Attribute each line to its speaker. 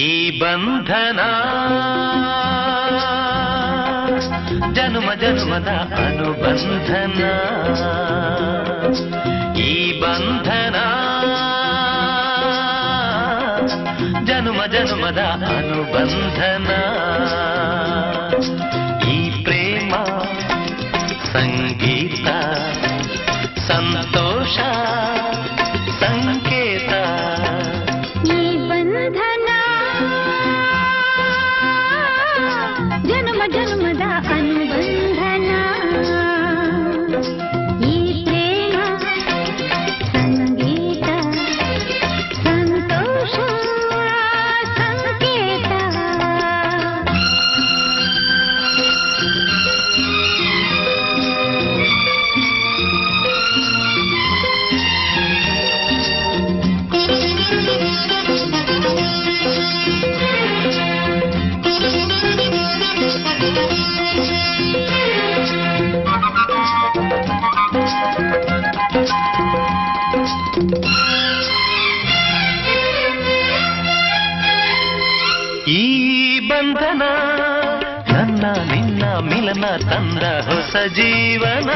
Speaker 1: ಈ ಬಂಧನ ಜನ್ಮ ಜನ್ಮದ ಅನುಬಂಧನ ಈ ಬಂಧನ ಜನ್ಮ ಜನ್ಮದ ಅನುಬಂಧನ ಈ ಪ್ರೇಮ ಸಂಗೀತ ಸಂತೋಷ ಸಂಕೇತ
Speaker 2: ಈ ಬಂಧನ ಜನ್ಮ ಜನ್ಮದ ಅನುಬಂಧನ ಈ ಪ್ರೇಮ ಸಂಗೀತ ಸಂತೋಷ ಸಂಕೇತ
Speaker 1: ಈ ಬಂಧನ ನನ್ನ ನಿನ್ನ ಮಿಲನ ತಂದ ಹೊಸ ಜೀವನ